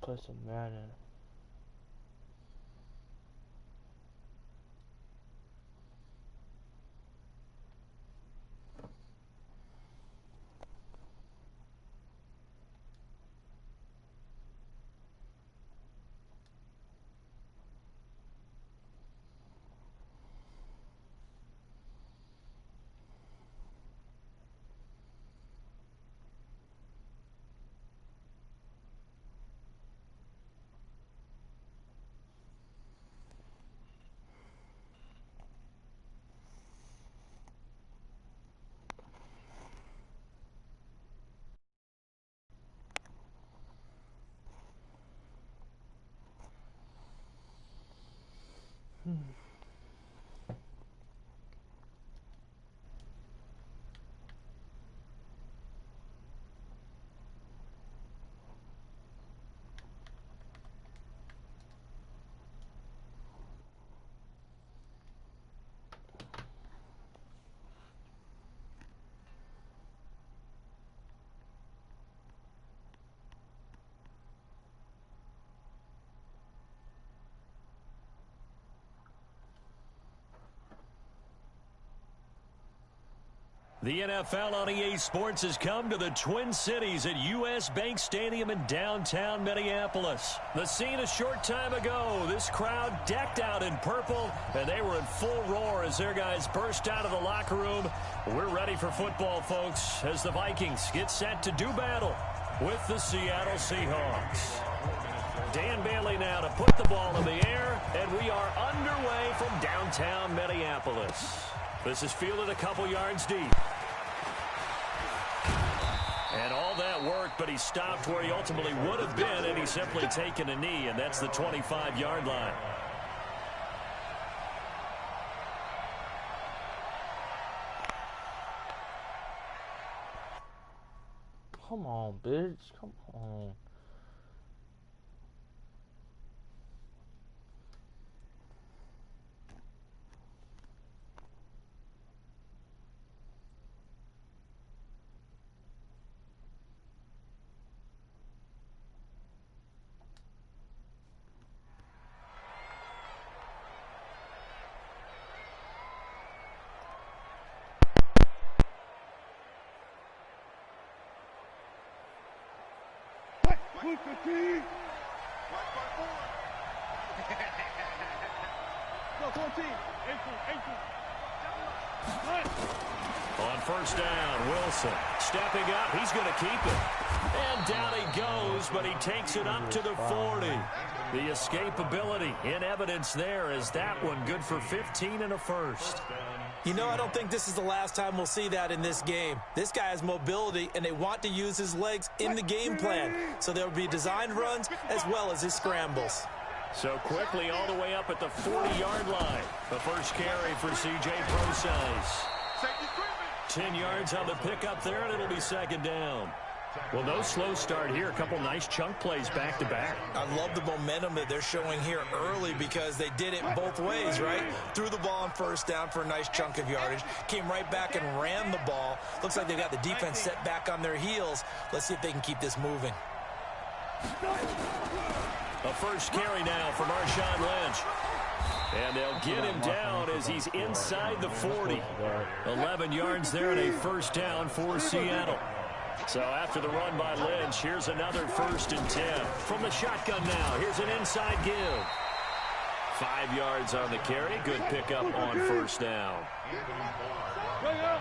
Play some Madden. The NFL on EA Sports has come to the Twin Cities at U.S. Bank Stadium in downtown Minneapolis. The scene a short time ago, this crowd decked out in purple, and they were in full roar as their guys burst out of the locker room. We're ready for football, folks, as the Vikings get set to do battle with the Seattle Seahawks. Dan Bailey now to put the ball in the air, and we are underway from downtown Minneapolis. This is fielded a couple yards deep. And all that work, but he stopped where he ultimately would have been, and he's simply taken a knee, and that's the 25-yard line. Come on, bitch. Come on. Push the team. Go 14. 18. On first down, Wilson stepping up. He's going to keep it. And down he goes, but he takes it up to the 40. The escapability in evidence there as that one good for 15 and a first. You know, I don't think this is the last time we'll see that in this game. This guy has mobility, and they want to use his legs in the game plan. So there will be designed runs as well as his scrambles. So quickly all the way up at the 40-yard line. The first carry for C.J. Prosise. 10 yards on the pickup there, and it'll be second down. Well, no slow start here. A couple nice chunk plays back-to-back. I love the momentum that they're showing here early because they did it both ways, right? Threw the ball on first down for a nice chunk of yardage. Came right back and ran the ball. Looks like they've got the defense set back on their heels. Let's see if they can keep this moving. A first carry now for Marshawn Lynch. And they'll get him down as he's inside the 40. 11 yards there and a first down for Seattle. So after the run by Lynch, here's another 1st and 10. From the shotgun now, here's an inside give. 5 yards on the carry. Good pickup on first down. Bring out.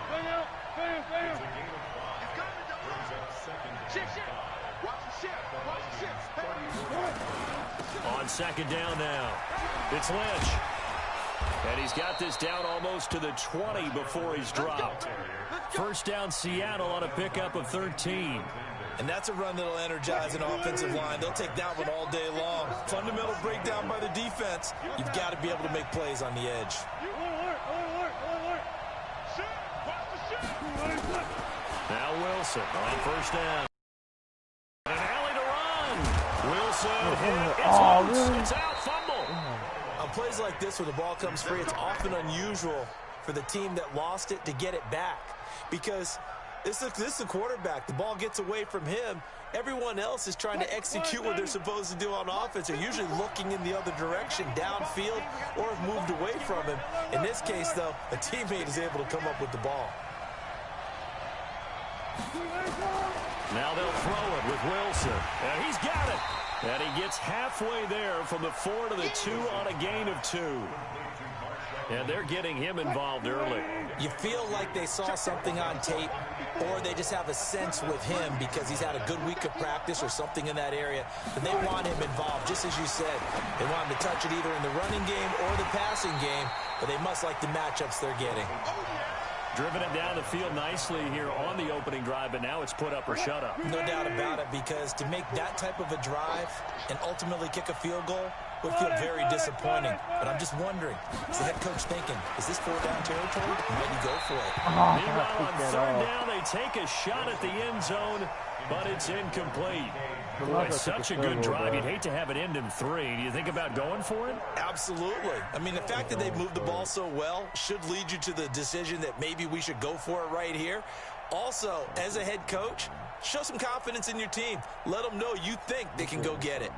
On second down now, it's Lynch. And he's got this down almost to the 20 before he's dropped. First down Seattle on a pickup of 13. And that's a run that'll energize an offensive line. They'll take that one all day long. Fundamental breakdown by the defense. You've got to be able to make plays on the edge. Now Wilson on first down. An alley to run. Wilson hit. It's out. Fumble. On plays like this where the ball comes free, it's often unusual for the team that lost it to get it back because This is the quarterback. The ball gets away from him. Everyone else is trying to execute what they're supposed to do on offense. They're usually looking in the other direction, downfield, or have moved away from him. In this case, though, a teammate is able to come up with the ball. Now they'll throw it with Wilson. And he's got it. And he gets halfway there from the 4 to the 2 on a gain of 2. And they're getting him involved early. You feel like they saw something on tape, or they just have a sense with him because he's had a good week of practice or something in that area. And they want him involved, just as you said. They want him to touch it either in the running game or the passing game, but they must like the matchups they're getting. Driven it down the field nicely here on the opening drive, but now it's put up or shut up. No doubt about it, because to make that type of a drive and ultimately kick a field goal would feel very disappointing. But I'm just wondering, is the head coach thinking, is this 4-down territory? Might he go for it? Meanwhile, on 3rd down, they take a shot at the end zone, but it's incomplete. Boy, such a good drive. You'd hate to have it end in 3. Do you think about going for it? Absolutely. I mean, the fact that they moved the ball so well should lead you to the decision that maybe we should go for it right here. Also, as a head coach, show some confidence in your team. Let them know you think they can go get it.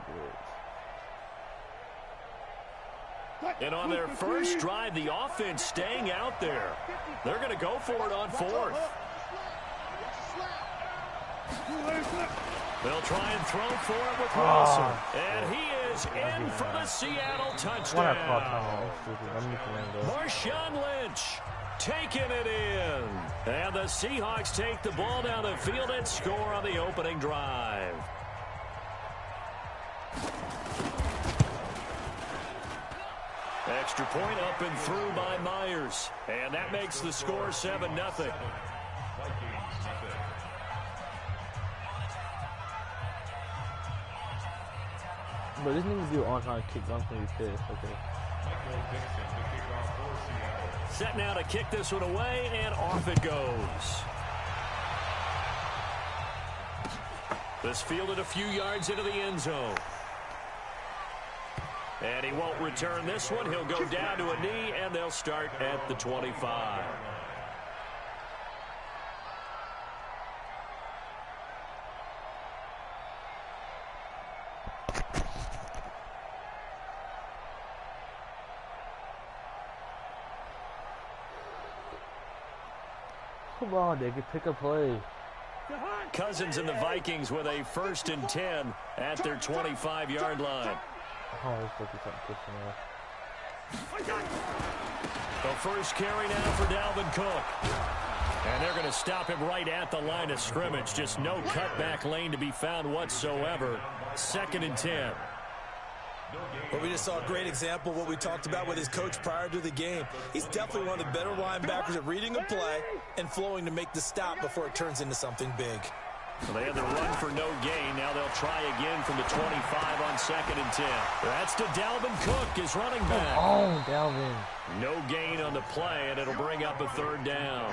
And on their first drive, the offense staying out there. They're going to go for it on 4th. They'll try and throw for it with Wilson. And he is in for the Seattle touchdown. Marshawn Lynch taking it in. And the Seahawks take the ball down the field and score on the opening drive. Extra point up and through by Myers. And that makes the score 7-0. But this nigga do on-time kick dunk when he's pissed. Okay. Set now to kick this one away, and off it goes. This fielded a few yards into the end zone. And he won't return this one. He'll go down to a knee, and they'll start at the 25. Come on, they can pick a play. Cousins and the Vikings with a 1st and 10 at their 25-yard line. Oh, this looking something pushing off. The first carry now for Dalvin Cook. And they're going to stop him right at the line of scrimmage. Just no cutback lane to be found whatsoever. 2nd and 10. Well, we just saw a great example of what we talked about with his coach prior to the game. He's definitely one of the better linebackers at reading a play and flowing to make the stop before it turns into something big. Well, they had the run for no gain. Now they'll try again from the 25 on 2nd and 10. That's to Dalvin Cook, his running back. Oh, Dalvin. No gain on the play, and it'll bring up a 3rd down.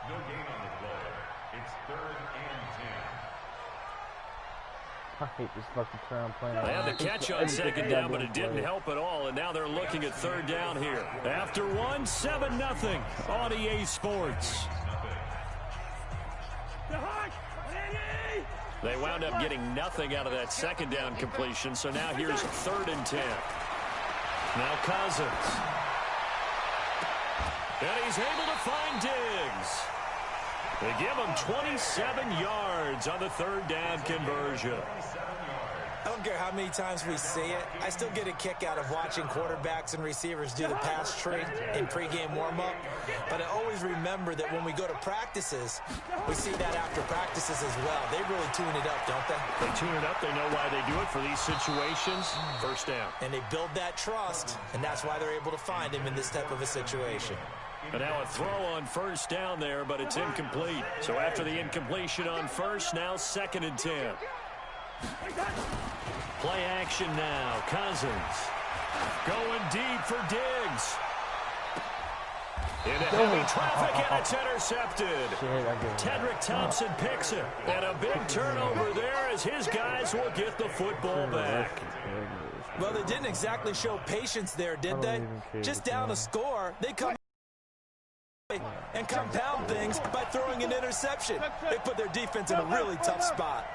No gain on the play. It's 3rd and 10. I hate this fucking crown playing. They had the catch on 2nd down, but it didn't help at all, and now they're looking at 3rd down here. After 7-0 on EA Sports. They wound up getting nothing out of that 2nd down completion, so now here's 3rd and 10. Now Cousins. And he's able to find Diggs. They give him 27 yards on the 3rd down conversion. I don't care how many times we see it. I still get a kick out of watching quarterbacks and receivers do the pass tree in pregame warm-up. But I always remember that when we go to practices, we see that after practices as well. They really tune it up, don't they? They tune it up. They know why they do it for these situations. 1st down. And they build that trust, and that's why they're able to find him in this type of a situation. And now a throw on 1st down there, but it's incomplete. So after the incompletion on 1st, now 2nd and 10. Play action now. Cousins going deep for Diggs. Into heavy traffic, and it's intercepted. Tedrick Thompson picks it. And a big turnover there as his guys will get the football back. Well, they didn't exactly show patience there, did they? Just down a score, they come and compound things by throwing an interception. They put their defense in a really tough spot.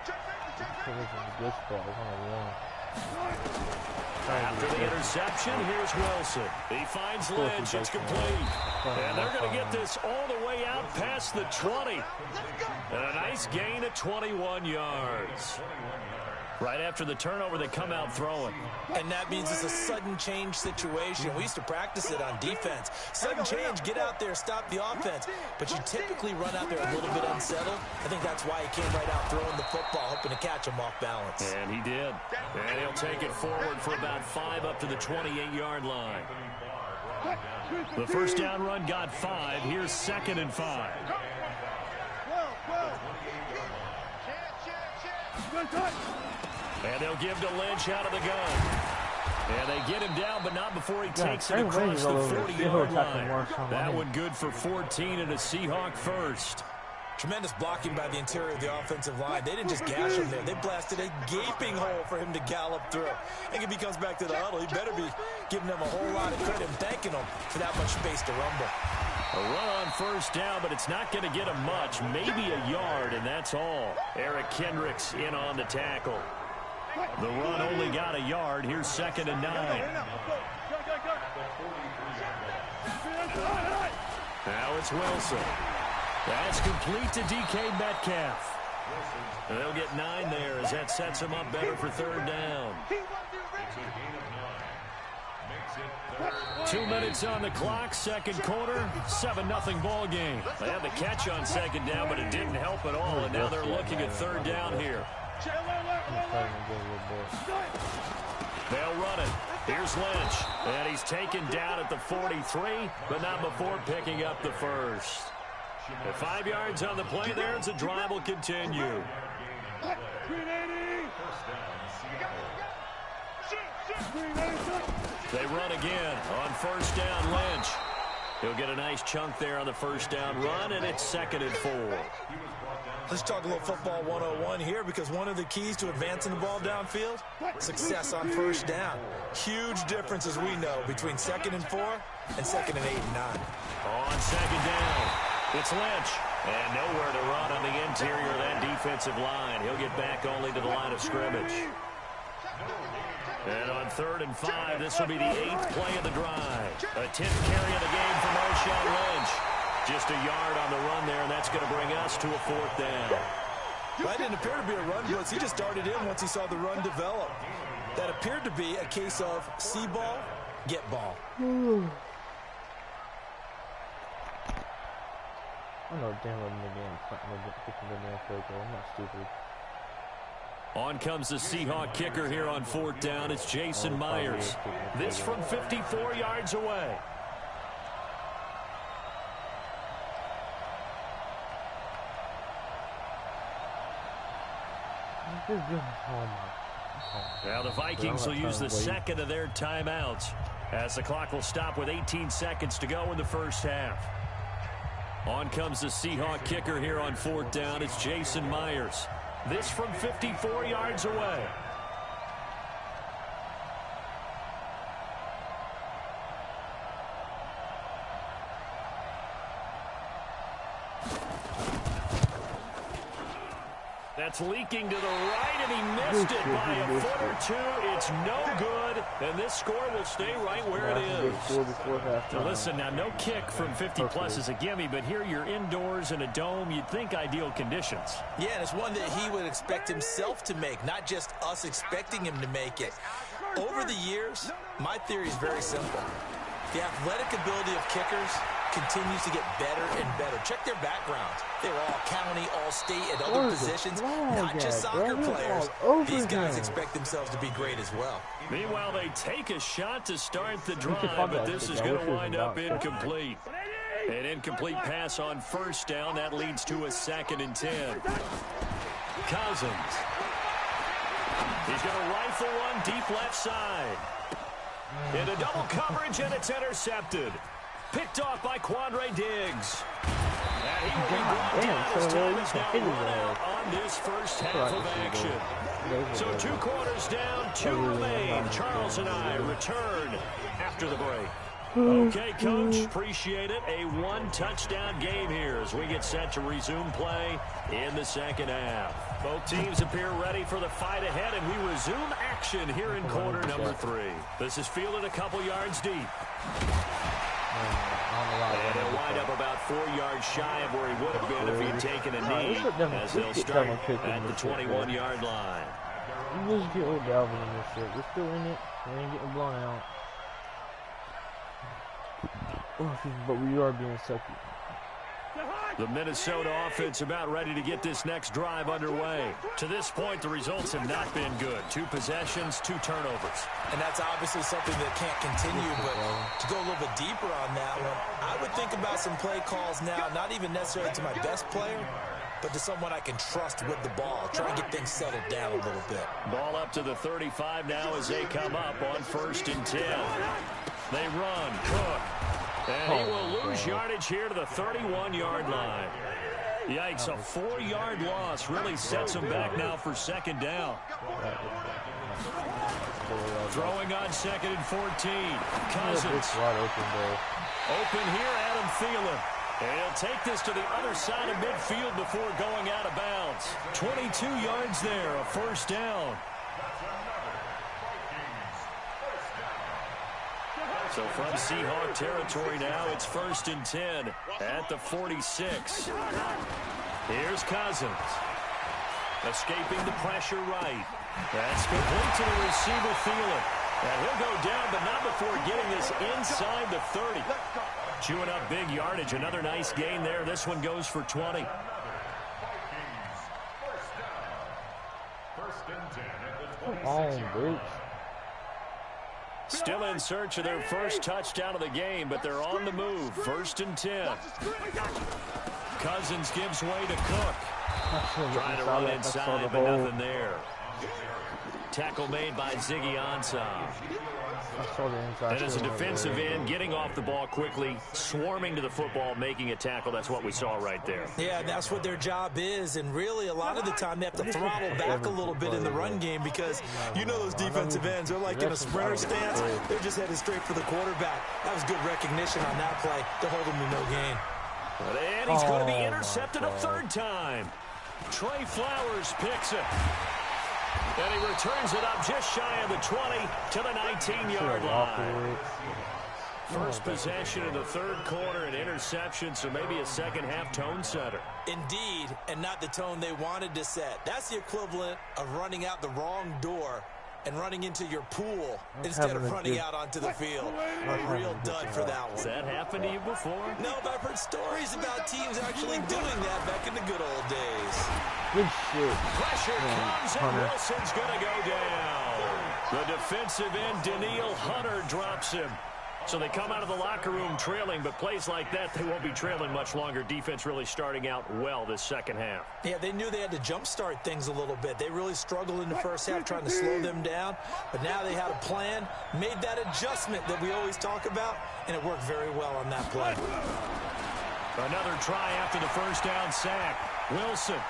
After the interception, here's Wilson. He finds Lynch. It's complete. And they're going to get this all the way out past the 20. And a nice gain of 21 yards. Right after the turnover, they come out throwing. And that means it's a sudden change situation. We used to practice it on defense. Sudden change, get out there, stop the offense. But you typically run out there a little bit unsettled. I think that's why he came right out throwing the football, hoping to catch him off balance. And he did. And he'll take it forward for about 5 up to the 28-yard line. The first down run got 5. Here's 2nd and 5. And they'll give to Lynch out of the gun. And they get him down, but not before he takes it across the 40-yard line. That one good for 14 and a Seahawk first. Tremendous blocking by the interior of the offensive line. They didn't just gash him there. They blasted a gaping hole for him to gallop through. I think if he comes back to the huddle, he better be giving them a whole lot of credit and thanking them for that much space to rumble. A run on first down, but it's not going to get him much. Maybe a yard, and that's all. Eric Kendricks in on the tackle. The run only got a yard. Here's 2nd and 9. Now it's Wilson. That's complete to DK Metcalf. And they'll get 9 there as that sets him up better for 3rd down. 2 minutes on the clock, second quarter, 7-0 ball game. They had the catch on 2nd down, but it didn't help at all, and now they're looking at 3rd down here. They'll run it. Here's Lynch, and he's taken down at the 43, but not before picking up the first. At 5 yards on the play there, the drive will continue. They run again on first down, Lynch. He'll get a nice chunk there on the first down run, and it's 2nd and 4. Let's talk a little football 101 here, because one of the keys to advancing the ball downfield, success on first down. Huge difference, as we know, between 2nd and 4 and 2nd and 8 and 9. On 2nd down, it's Lynch. And nowhere to run on the interior of that defensive line. He'll get back only to the line of scrimmage. And on 3rd and 5, this will be the 8th play of the drive. A 10th carry of the game for Marshawn Lynch. Just a yard on the run there, and that's going to bring us to a 4th down. That didn't appear to be a run blitz. He just started in once he saw the run develop. That appeared to be a case of see ball, get ball. I know damn well I'm not stupid. On comes the Seahawk kicker here on 4th down. It's Jason Myers. This from 54 yards away. Now the Vikings will use the 2nd of their timeouts as the clock will stop with 18 seconds to go in the first half. On comes the Seahawk kicker here on 4th down. It's Jason Myers. This from 54 yards away. That's leaking to the right, and he missed it by a foot or two. It's no good, and this score will stay right where it is. Now listen, now no kick from 50-plus is a gimme, but here you're indoors in a dome. You'd think ideal conditions. Yeah, and it's one that he would expect himself to make, not just us expecting him to make it. Over the years, my theory is very simple. The athletic ability of kickers continues to get better and better. Check their backgrounds. They were all county, all state, and other positions, not just soccer players. These guys expect themselves to be great as well. Meanwhile, they take a shot to start the drive, but this is going to wind up incomplete. An incomplete pass on first down. That leads to a 2nd and 10. Cousins. He's going to rifle one deep left side. Into double coverage, and it's intercepted. Picked off by Quandre Diggs. And he will be brought down as time is now run out on this first half of action. So 2 quarters down, 2 remain. Charles and I return after the break. Okay, Coach, appreciate it. A one-touchdown game here as we get set to resume play in the second half. Both teams appear ready for the fight ahead, and we resume action here in quarter number 3. This is fielded a couple yards deep. And he'll wind up about 4 yards shy of where he would have been if he'd taken a knee, as they'll start at the 21-yard line. You just get old Dalvin in this shit. We're still in it. We ain't getting blown out. But we are being sucky. The Minnesota offense about ready to get this next drive underway. To this point, the results have not been good. 2 possessions, 2 turnovers. And that's obviously something that can't continue, but to go a little bit deeper on that one, I would think about some play calls now, not even necessarily to my best player, but to someone I can trust with the ball. Try and get things settled down a little bit. Ball up to the 35 now as they come up on 1st and 10. They run, Cook. And he will lose yardage here to the 31-yard line. Yikes, a 4-yard loss really sets him back now for 2nd down. Throwing on 2nd and 14. Cousins. Open here, Adam Thielen. And he'll take this to the other side of midfield before going out of bounds. 22 yards there, a 1st down. So from Seahawk territory now, it's 1st and 10 at the 46. Here's Cousins. Escaping the pressure right. That's complete to the receiver, Thielen. And he'll go down, but not before getting this inside the 30. Chewing up big yardage. Another nice gain there. This one goes for 20. Come on, bitch. Still in search of their first touchdown of the game, but they're on the move. 1st and 10. Cousins gives way to Cook. Trying to run inside, but nothing there. Tackle made by Ziggy Ansah. And as a defensive end, getting off the ball quickly, swarming to the football, making a tackle. That's what we saw right there. Yeah, that's what their job is. And really, a lot of the time, they have to throttle back a little bit in the run game because you know those defensive ends, they're like in a sprinter stance. They're just headed straight for the quarterback. That was good recognition on that play to hold him to no gain. And he's going to be intercepted a 3rd time. Trey Flowers picks it. And he returns it up just shy of the 20 to the 19-yard line. First possession in the 3rd quarter, an interception, so maybe a second-half tone setter. Indeed, and not the tone they wanted to set. That's the equivalent of running out the wrong door and running into your pool instead of running out onto the field. A real dud for that one. Has that happened to you before? No, but I've heard stories about teams actually doing that back in the good old days. Good shit. Pressure comes, and Wilson's going to go down. The defensive end, Danielle Hunter, drops him. So they come out of the locker room trailing, but plays like that, they won't be trailing much longer. Defense really starting out well this second half. Yeah, they knew they had to jumpstart things a little bit. They really struggled in the first half trying to slow them down, but now they had a plan, made that adjustment that we always talk about, and it worked very well on that play. Another try after the first down sack. Wilson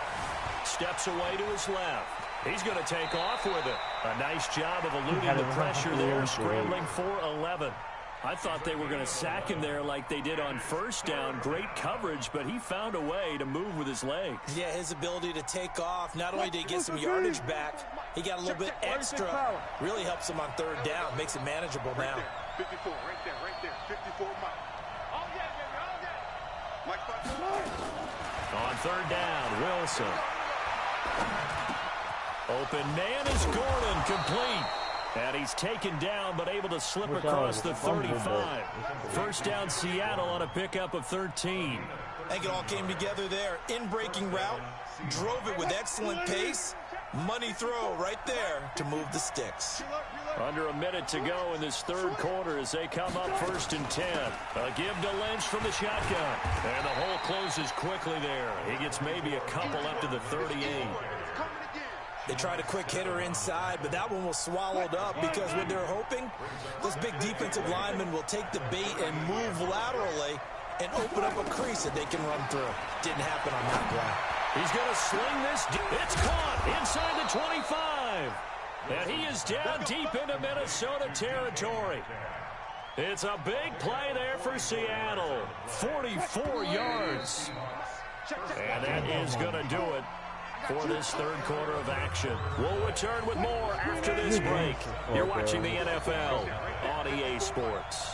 steps away to his left. He's going to take off with it. A nice job of eluding the pressure there, scrambling for 11. I thought they were going to sack him there like they did on first down. Great coverage, but he found a way to move with his legs. Yeah, his ability to take off, not only did he get some yardage back, he got a little bit extra. Really helps him on 3rd down, makes it manageable now. 54, right there, 54 Mike. Oh, yeah. Mike, on 3rd down, Wilson. Open man is Gordon, complete. And he's taken down, but able to slip across the 35. First down, Seattle on a pickup of 13. I think it all came together there. In-breaking route, drove it with excellent pace. Money throw right there to move the sticks. Under a minute to go in this 3rd quarter as they come up 1st and 10. A give to Lynch from the shotgun. And the hole closes quickly there. He gets maybe a couple up to the 38. They tried a quick hitter inside, but that one was swallowed up because what they're hoping, those big defensive linemen will take the bait and move laterally and open up a crease that they can run through. Didn't happen on that play. He's going to sling this. It's caught inside the 25. And he is down deep into Minnesota territory. It's a big play there for Seattle. 44 yards. And that is going to do it for this third quarter of action. We'll return with more after this break. You're watching the NFL on EA Sports.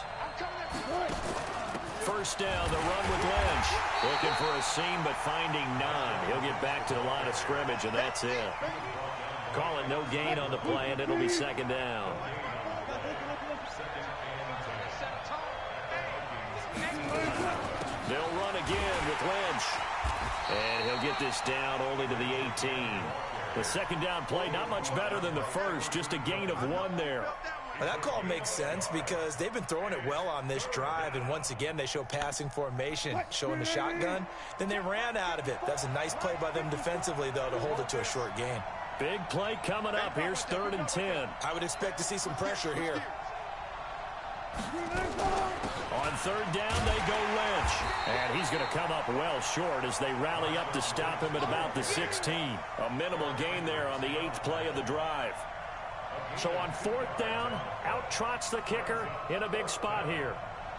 First down, the run with Lynch. Looking for a seam, but finding none. He'll get back to the line of scrimmage, and that's it. Call it no gain on the play, and it'll be second down. They'll run again with Lynch. And he'll get this down only to the 18. The second down play, not much better than the first, just a gain of 1 there. Well, that call makes sense because they've been throwing it well on this drive, and once again they show passing formation, showing the shotgun. Then they ran out of it. That's a nice play by them defensively, though, to hold it to a short gain. Big play coming up. Here's 3rd and 10. I would expect to see some pressure here. On 3rd down, they go Lynch. And he's going to come up well short as they rally up to stop him at about the 16. A minimal gain there on the 8th play of the drive. So on 4th down, out trots the kicker in a big spot here.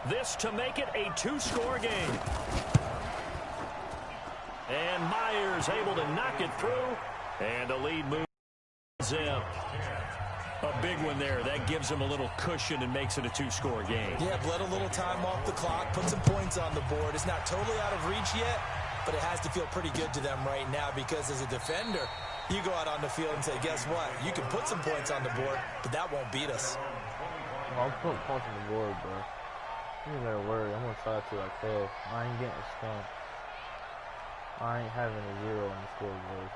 This to make it a 2-score game. And Myers able to knock it through. And the lead moves in. A big one there. That gives them a little cushion and makes it a 2-score game. Yeah, bled a little time off the clock, put some points on the board. It's not totally out of reach yet, but it has to feel pretty good to them right now because as a defender, you go out on the field and say, guess what? You can put some points on the board, but that won't beat us. Well, I'm putting points on the board, bro. You ain't gotta worry. I'm gonna try to like hell. I ain't getting stumped. I ain't having a 0 on the scoreboard.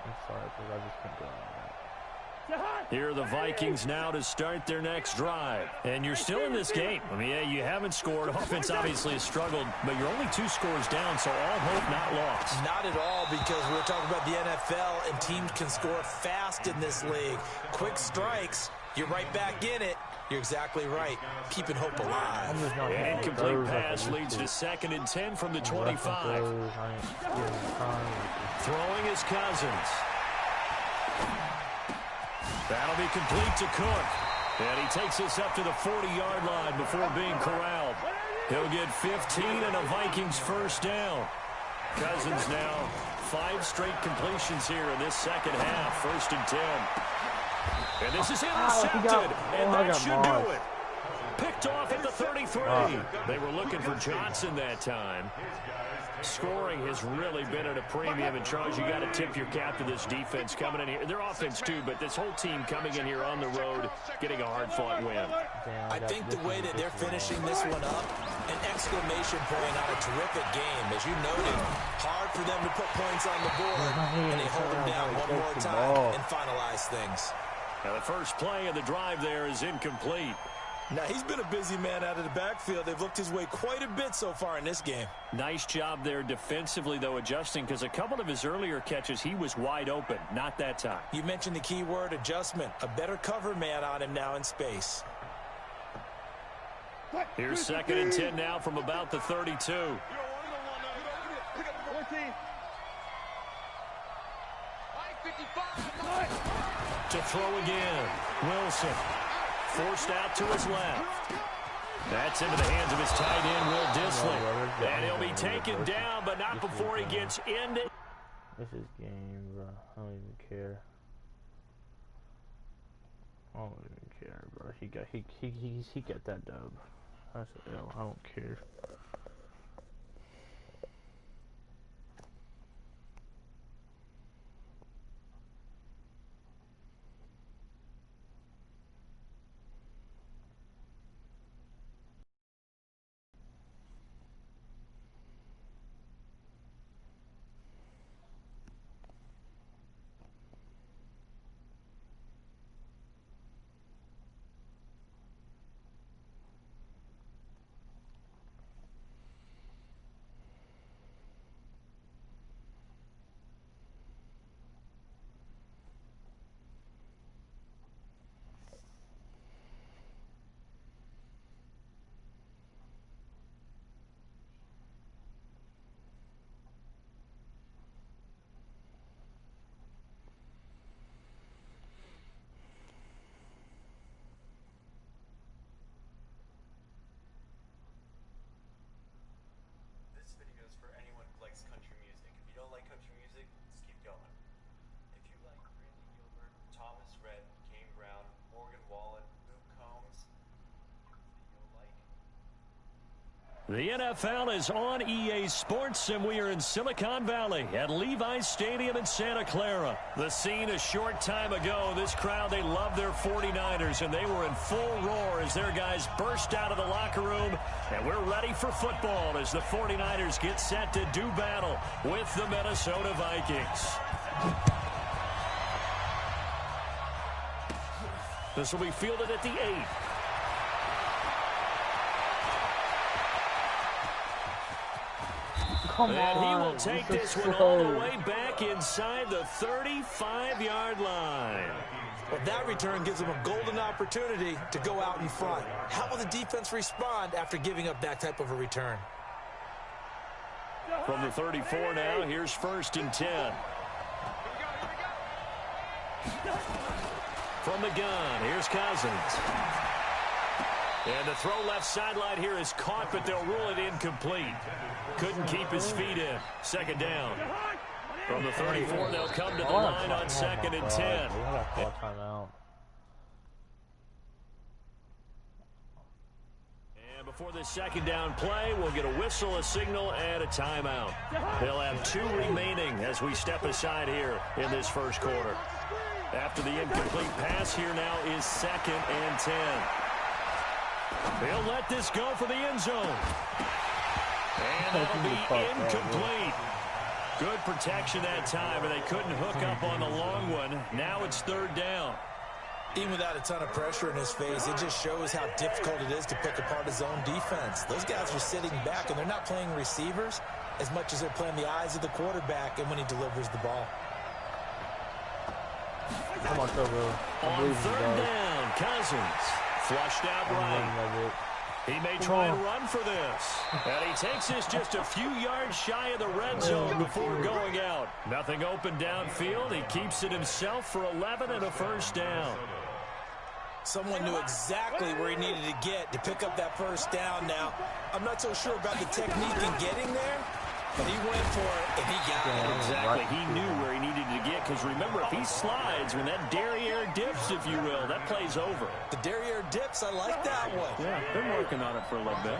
I'm sorry, because I just can't go on that. Here are the Vikings now to start their next drive. And you're still in this game. I mean, yeah, you haven't scored. Offense obviously has struggled, but you're only 2 scores down, so all hope not lost. Not at all, because we're talking about the NFL, and teams can score fast in this league. Quick strikes, you're right back in it. You're exactly right. Keeping hope alive. An incomplete pass leads to 2nd and 10 from the 25. Throwing is Cousins. That'll be complete to Cook. And he takes us up to the 40-yard line before being corralled. He'll get 15 and a Vikings first down. Cousins now 5 straight completions here in this second half. 1st and 10. And this is intercepted, and that should do it. Picked off at the 33. They were looking for Johnson that time. Scoring has really been at a premium, and Charles, you got to tip your cap to this defense coming in here. Their offense too, but this whole team coming in here on the road, getting a hard-fought win. I think the way that they're finishing this one up, an exclamation point on a terrific game. As you noted, hard for them to put points on the board, and they hold them down one more time and finalize things. Now the first play of the drive there is incomplete. Now, he's been a busy man out of the backfield. They've looked his way quite a bit so far in this game. Nice job there defensively, though, adjusting, because a couple of his earlier catches, he was wide open. Not that time. You mentioned the key word, adjustment. A better cover man on him now in space. Here's 2nd and 10 now from about the 32. To throw again. Wilson. Forced out to his left. That's into the hands of his tight end, Will Dissly. And he'll be taken down, but not before he gets into. This is game, bro. I don't even care. I don't even care, bro. He got that dub. That's an L. I don't care. The NFL is on EA Sports, and we are in Silicon Valley at Levi's Stadium in Santa Clara. The scene a short time ago. This crowd, they love their 49ers, and they were in full roar as their guys burst out of the locker room. And we're ready for football as the 49ers get set to do battle with the Minnesota Vikings. This will be fielded at the 8. And he will take this one all the way back inside the 35-yard line. Well, that return gives them a golden opportunity to go out in front. How will the defense respond after giving up that type of a return? From the 34 now, here's 1st and 10. From the gun, here's Cousins. And the throw left sideline here is caught, but they'll rule it incomplete. Couldn't keep his feet in. 2nd down. From the 34, they'll come to the line on 2nd and 10. And before this 2nd down play, we'll get a whistle, a signal, and a timeout. They'll have 2 remaining as we step aside here in this first quarter. After the incomplete pass, here now is 2nd and 10. They'll let this go for the end zone. And that'll be incomplete. Good protection that time, and they couldn't hook up on the long one. Now it's 3rd down. Even without a ton of pressure in his face, it just shows how difficult it is to pick apart his own defense. Those guys are sitting back, and they're not playing receivers as much as they're playing the eyes of the quarterback and when he delivers the ball. Come on, bro. On 3rd down, Cousins. Flushed out right. He may try and run for this. And he takes this just a few yards shy of the red zone before going out. Nothing open downfield. He keeps it himself for 11 and a 1st down. Someone knew exactly where he needed to get to pick up that 1st down. Now, I'm not so sure about the technique in getting there, but he went for it, and he got it. Exactly. He knew where he needed to get, because remember, if he slides, when that derriere dips, if you will, that play's over. The derriere dips, I like that one. Yeah, been working on it for a little bit.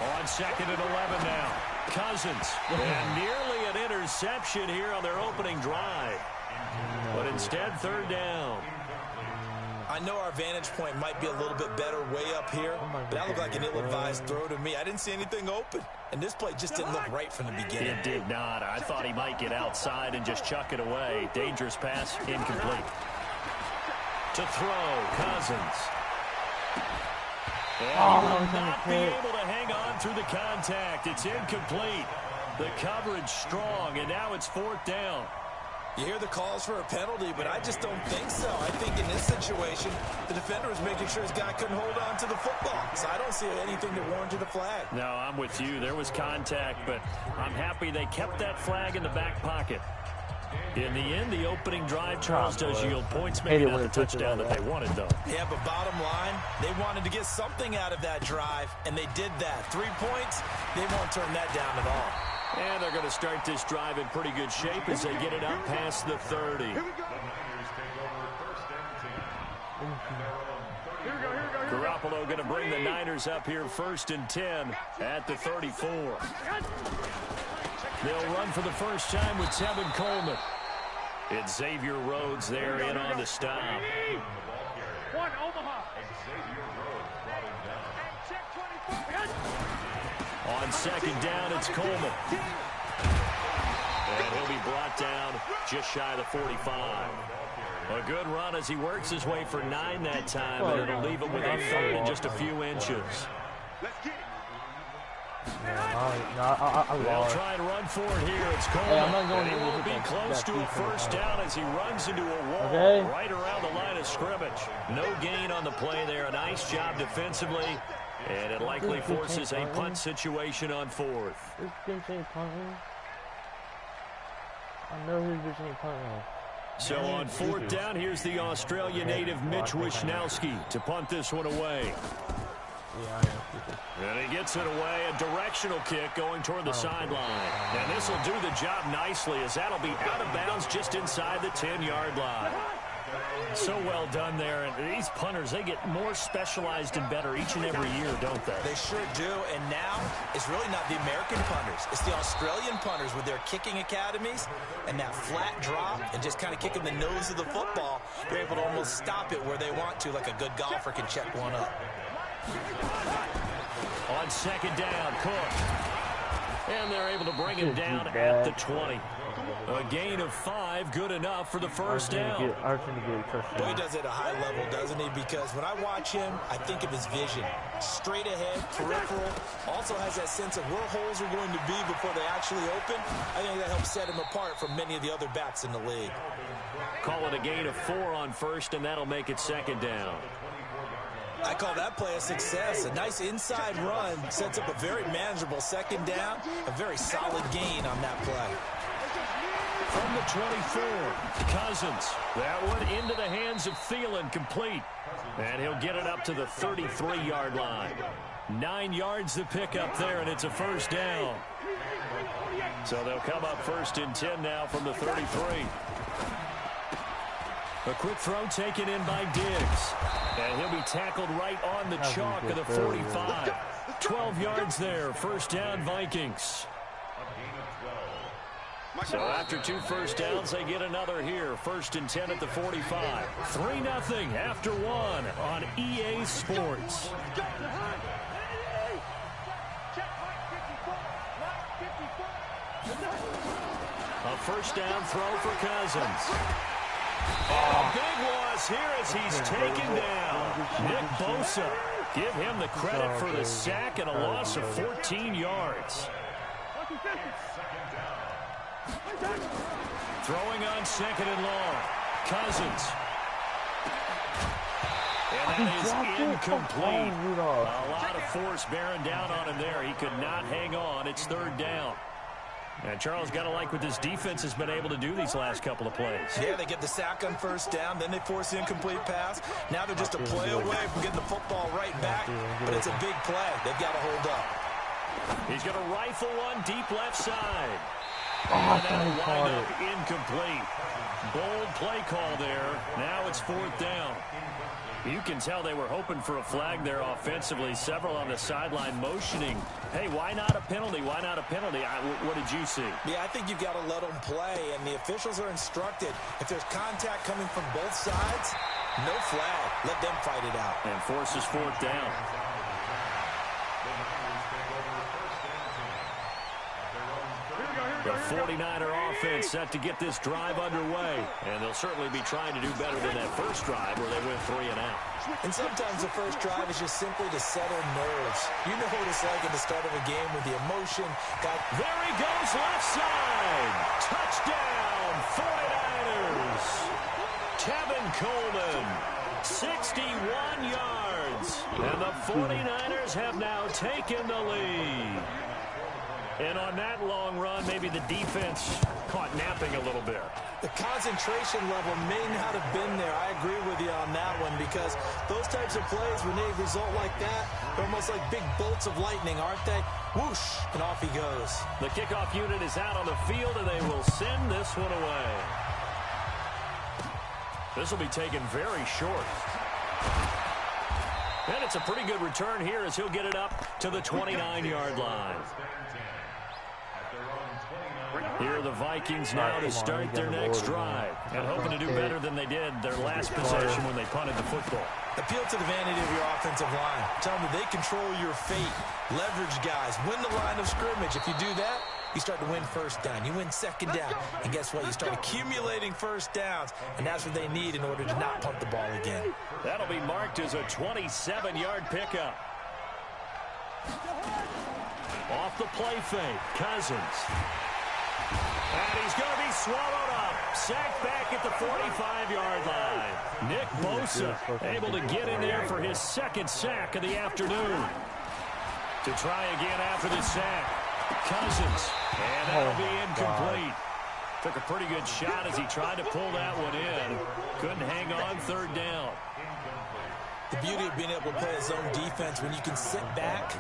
On 2nd and 11 now. Cousins. And nearly an interception here on their opening drive. But instead, 3rd down. I know our vantage point might be a little bit better way up here, but that looked like an ill-advised throw to me. I didn't see anything open, and this play just didn't look right from the beginning. It did not. I thought he might get outside and just chuck it away. Dangerous pass, incomplete. To throw, Cousins. And he will not be able to hang on through the contact. It's incomplete. The coverage strong, and now it's 4th down. You hear the calls for a penalty, but I just don't think so. I think in this situation, the defender was making sure his guy couldn't hold on to the football. So I don't see anything that warranted a flag. No, I'm with you. There was contact, but I'm happy they kept that flag in the back pocket. In the end, the opening drive, Charles, does yield points. Maybe not the touchdown that they wanted, though. Yeah, but bottom line, they wanted to get something out of that drive, and they did that. 3 points, they won't turn that down at all. And they're going to start this drive in pretty good shape as they get it up past the 30. Garoppolo going to bring the Niners up here 1st and 10 at the 34. They'll run for the first time with Tevin Coleman. It's Xavier Rhodes there in on the stop. One Omaha. On 2nd down, it's Coleman. And he'll be brought down just shy of the 45. A good run as he works his way for 9 that time, and it'll leave him with a 3rd and just a few inches. They'll try and run for it here. It's Coleman. And he will be close to a 1st down as he runs into a wall right around the line of scrimmage. No gain on the play there. A nice job defensively. And it likely forces a punt situation on 4th. I know who's bitch ain't punting. So on 4th down, here's the Australia native Mitch Wishnowski to punt this one away. Yeah, I am. And he gets it away. A directional kick going toward the sideline. And this will do the job nicely as that'll be out of bounds just inside the 10-yard line. So well done there. And these punters, they get more specialized and better each and every year, don't they? They sure do. And now it's really not the American punters. It's the Australian punters with their kicking academies and that flat drop and just kind of kicking the nose of the football. They're able to almost stop it where they want to, like a good golfer can check one up. On second down, Cook. And they're able to bring him down at the 20. A gain of 5, good enough for the first down. Boy, he does it at a high level, doesn't he? Because when I watch him, I think of his vision. Straight ahead, peripheral. Also has that sense of where holes are going to be before they actually open. I think that helps set him apart from many of the other backs in the league. Call it a gain of 4 on first, and that'll make it second down. I call that play a success. A nice inside run sets up a very manageable second down. A very solid gain on that play. From the 24, Cousins. That one into the hands of Thielen, complete. And he'll get it up to the 33-yard line. 9 yards to pick up there, and it's a first down. So they'll come up first and 10 now from the 33. A quick throw taken in by Diggs. And he'll be tackled right on the chalk of the 45. 12 yards there. First down, Vikings. So after 2 first downs, they get another here. First and 10 at the 45. 3-0 after 1 on EA Sports. A first down throw for Cousins. And a big loss here as he's taken down. Nick Bosa. Give him the credit for the sack and a loss of 14 yards. Throwing on second and long. Cousins. And that is incomplete. A lot of force bearing down on him there. He could not hang on. It's third down. And Charles, got to like what this defense has been able to do these last couple of plays. Yeah, they get the sack on first down, then they force the incomplete pass. Now they're just a play away from getting the football right back, but it's a big play. They've got to hold up. He's going to rifle one deep left side. And that'll wind up incomplete. Bold play call there. Now it's fourth down. You can tell they were hoping for a flag there offensively. Several on the sideline motioning. Hey, why not a penalty? Why not a penalty? What did you see? Yeah, I think you've got to let them play, and the officials are instructed. If there's contact coming from both sides, no flag. Let them fight it out. And forces fourth down. The 49er offense set to get this drive underway. And they'll certainly be trying to do better than that first drive where they went 3 and out. And sometimes the first drive is just simply to settle nerves. You know what it's like at the start of a game with the emotion. There he goes, left side. Touchdown, 49ers. Tevin Coleman, 61 yards. And the 49ers have now taken the lead. And on that long run, maybe the defense caught napping a little bit. The concentration level may not have been there. I agree with you on that one because those types of plays, when they result like that, they're almost like big bolts of lightning, aren't they? Whoosh, and off he goes. The kickoff unit is out on the field, and they will send this one away. This will be taken very short. And it's a pretty good return here as he'll get it up to the 29-yard line. Here are the Vikings now to start their next drive and hoping to do better than they did their last possession when they punted the football. Appeal to the vanity of your offensive line. Tell them that they control your fate. Leverage guys. Win the line of scrimmage. If you do that, you start to win first down. You win second down. And guess what? You start accumulating first downs. And that's what they need in order to not punt the ball again. That'll be marked as a 27-yard pickup. Off the play fake. Cousins. And he's going to be swallowed up. Sacked back at the 45-yard line. Nick Bosa able to get in there for his second sack of the afternoon. To try again after the sack. Cousins. And that'll be incomplete. Took a pretty good shot as he tried to pull that one in. Couldn't hang on, third down. The beauty of being able to play a zone defense, when you can sit back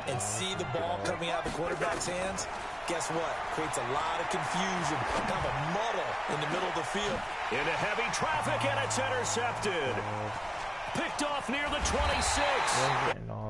and see the ball coming out of the quarterback's hands, guess what? Creates a lot of confusion, kind of a muddle in the middle of the field. Into heavy traffic, and it's intercepted. Picked off near the 26.